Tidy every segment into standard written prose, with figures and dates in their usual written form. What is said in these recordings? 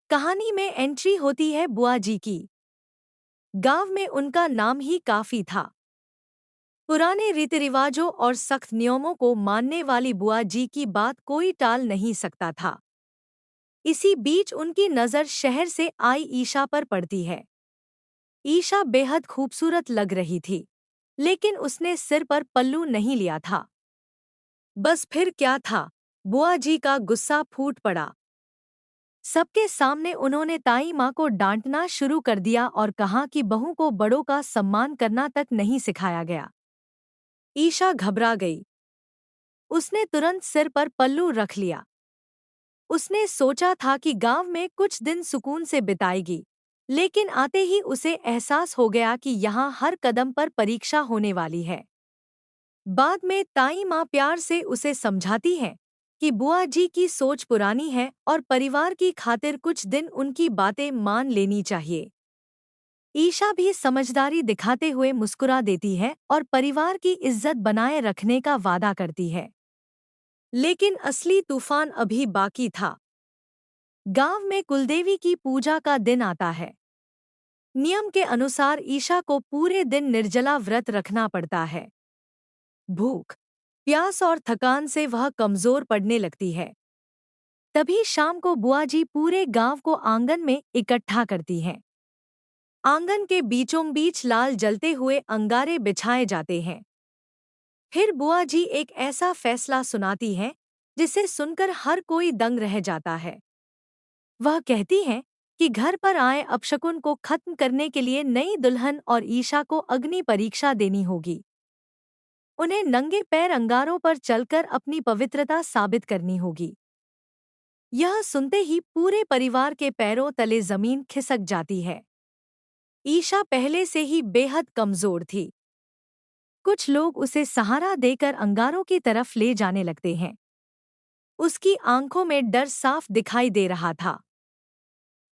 कहानी में एंट्री होती है बुआ जी की। गांव में उनका नाम ही काफी था। पुराने रीति रिवाजों और सख्त नियमों को मानने वाली बुआ जी की बात कोई टाल नहीं सकता था। इसी बीच उनकी नज़र शहर से आई ईशा पर पड़ती है। ईशा बेहद खूबसूरत लग रही थी, लेकिन उसने सिर पर पल्लू नहीं लिया था। बस फिर क्या था, बुआ जी का गुस्सा फूट पड़ा। सबके सामने उन्होंने ताई माँ को डांटना शुरू कर दिया और कहा कि बहू को बड़ों का सम्मान करना तक नहीं सिखाया गया। ईशा घबरा गई। उसने तुरंत सिर पर पल्लू रख लिया। उसने सोचा था कि गांव में कुछ दिन सुकून से बिताएगी, लेकिन आते ही उसे एहसास हो गया कि यहाँ हर कदम पर परीक्षा होने वाली है। बाद में ताई माँ प्यार से उसे समझाती हैं कि बुआ जी की सोच पुरानी है और परिवार की खातिर कुछ दिन उनकी बातें मान लेनी चाहिए। ईशा भी समझदारी दिखाते हुए मुस्कुरा देती है और परिवार की इज्जत बनाए रखने का वादा करती है। लेकिन असली तूफान अभी बाकी था। गांव में कुलदेवी की पूजा का दिन आता है। नियम के अनुसार ईशा को पूरे दिन निर्जला व्रत रखना पड़ता है। भूख, प्यास और थकान से वह कमजोर पड़ने लगती है। तभी शाम को बुआ जी पूरे गांव को आंगन में इकट्ठा करती हैं। आंगन के बीचों बीच लाल जलते हुए अंगारे बिछाए जाते हैं। फिर बुआ जी एक ऐसा फैसला सुनाती हैं जिसे सुनकर हर कोई दंग रह जाता है। वह कहती हैं कि घर पर आए अपशकुन को खत्म करने के लिए नई दुल्हन और ईशा को अग्नि परीक्षा देनी होगी। उन्हें नंगे पैर अंगारों पर चलकर अपनी पवित्रता साबित करनी होगी। यह सुनते ही पूरे परिवार के पैरों तले जमीन खिसक जाती है। ईशा पहले से ही बेहद कमजोर थी। कुछ लोग उसे सहारा देकर अंगारों की तरफ ले जाने लगते हैं। उसकी आंखों में डर साफ दिखाई दे रहा था।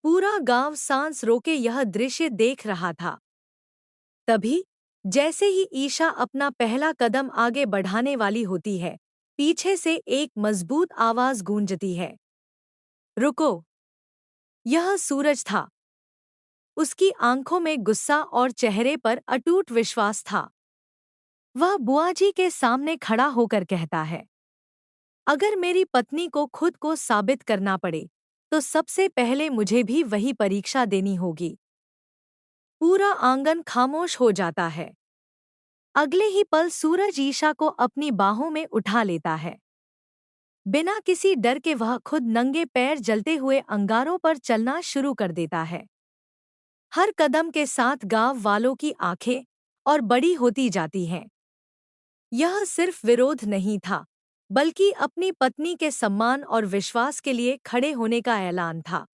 पूरा गांव सांस रोके यह दृश्य देख रहा था। तभी जैसे ही ईशा अपना पहला कदम आगे बढ़ाने वाली होती है, पीछे से एक मजबूत आवाज गूंजती है, रुको। यह सूरज था। उसकी आंखों में गुस्सा और चेहरे पर अटूट विश्वास था। वह बुआ जी के सामने खड़ा होकर कहता है, अगर मेरी पत्नी को खुद को साबित करना पड़े, तो सबसे पहले मुझे भी वही परीक्षा देनी होगी। पूरा आंगन खामोश हो जाता है। अगले ही पल सूरज ईशा को अपनी बाहों में उठा लेता है। बिना किसी डर के वह खुद नंगे पैर जलते हुए अंगारों पर चलना शुरू कर देता है। हर कदम के साथ गांव वालों की आंखें और बड़ी होती जाती हैं। यह सिर्फ विरोध नहीं था, बल्कि अपनी पत्नी के सम्मान और विश्वास के लिए खड़े होने का ऐलान था।